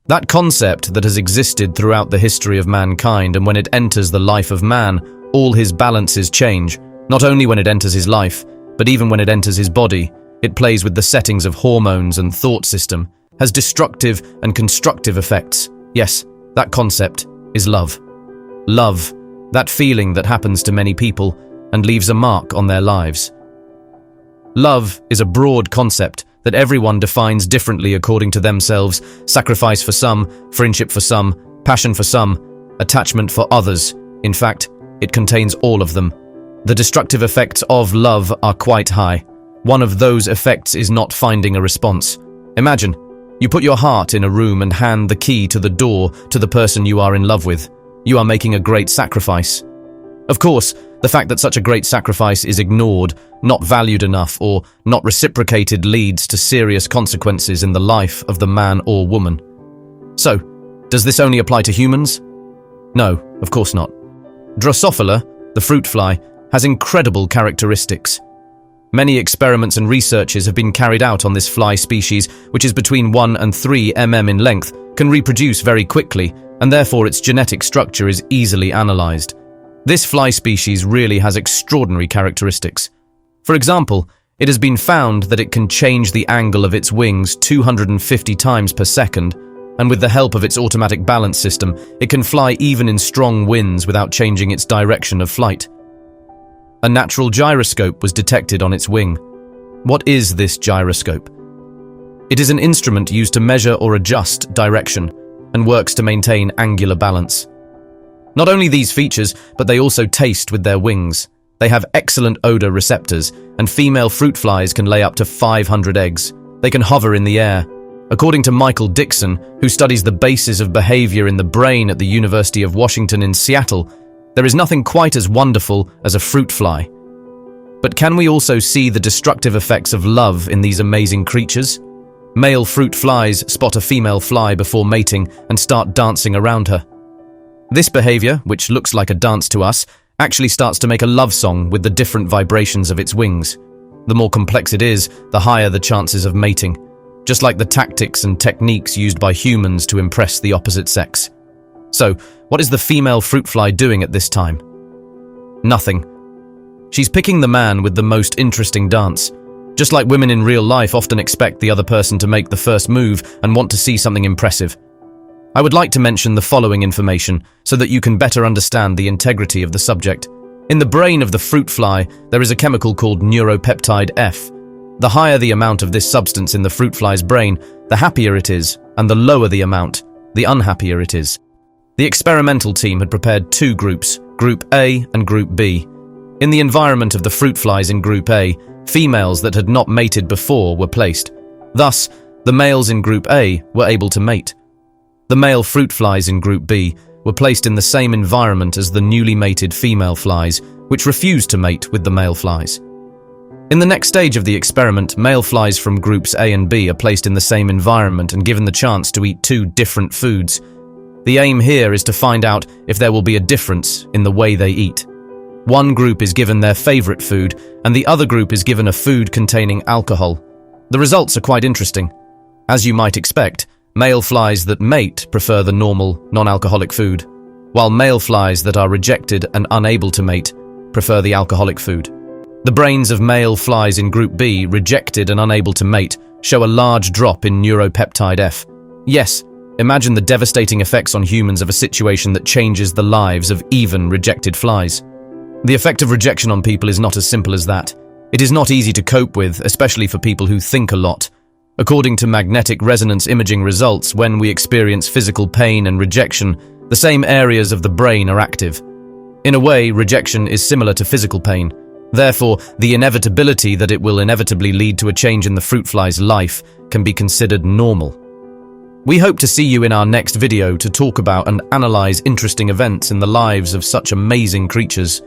That concept that has existed throughout the history of mankind, and when it enters the life of man, all his balances change, not only when it enters his life, but even when it enters his body. It plays with the settings of hormones and thought system, has destructive and constructive effects. Yes, that concept is love. Love, that feeling that happens to many people and leaves a mark on their lives. Love is a broad concept that everyone defines differently according to themselves: sacrifice for some, friendship for some, passion for some, attachment for others. In fact, it contains all of them. The destructive effects of love are quite high. One of those effects is not finding a response. Imagine, you put your heart in a room and hand the key to the door to the person you are in love with. You are making a great sacrifice. Of course, the fact that such a great sacrifice is ignored, not valued enough, or not reciprocated leads to serious consequences in the life of the man or woman. So, does this only apply to humans? No, of course not. Drosophila, the fruit fly, has incredible characteristics. Many experiments and researches have been carried out on this fly species, which is between 1 and 3 mm in length, can reproduce very quickly, and therefore its genetic structure is easily analyzed. This fly species really has extraordinary characteristics. For example, it has been found that it can change the angle of its wings 250 times per second, and with the help of its automatic balance system, it can fly even in strong winds without changing its direction of flight. A natural gyroscope was detected on its wing. What is this gyroscope? It is an instrument used to measure or adjust direction and works to maintain angular balance. Not only these features, but they also taste with their wings. They have excellent odor receptors, and female fruit flies can lay up to 500 eggs. They can hover in the air. According to Michael Dixon, who studies the basis of behavior in the brain at the University of Washington in Seattle, there is nothing quite as wonderful as a fruit fly. But can we also see the destructive effects of love in these amazing creatures? Male fruit flies spot a female fly before mating and start dancing around her. This behavior, which looks like a dance to us, actually starts to make a love song with the different vibrations of its wings. The more complex it is, the higher the chances of mating, just like the tactics and techniques used by humans to impress the opposite sex. So, what is the female fruit fly doing at this time? Nothing. She's picking the man with the most interesting dance. Just like women in real life often expect the other person to make the first move and want to see something impressive. I would like to mention the following information so that you can better understand the integrity of the subject. In the brain of the fruit fly, there is a chemical called Neuropeptide-F. The higher the amount of this substance in the fruit fly's brain, the happier it is, and the lower the amount, the unhappier it is. The experimental team had prepared two groups, Group A and Group B. In the environment of the fruit flies in Group A, females that had not mated before were placed. Thus, the males in Group A were able to mate. The male fruit flies in Group B were placed in the same environment as the newly mated female flies, which refused to mate with the male flies. In the next stage of the experiment, male flies from Groups A and B are placed in the same environment and given the chance to eat two different foods. The aim here is to find out if there will be a difference in the way they eat. One group is given their favorite food, and the other group is given a food containing alcohol. The results are quite interesting. As you might expect, male flies that mate prefer the normal, non-alcoholic food, while male flies that are rejected and unable to mate prefer the alcoholic food. The brains of male flies in Group B, rejected and unable to mate, show a large drop in Neuropeptide-F. Yes, imagine the devastating effects on humans of a situation that changes the lives of even rejected flies. The effect of rejection on people is not as simple as that. It is not easy to cope with, especially for people who think a lot. According to magnetic resonance imaging results, when we experience physical pain and rejection, the same areas of the brain are active. In a way, rejection is similar to physical pain. Therefore, the inevitability that it will inevitably lead to a change in the fruit fly's life can be considered normal. We hope to see you in our next video to talk about and analyze interesting events in the lives of such amazing creatures.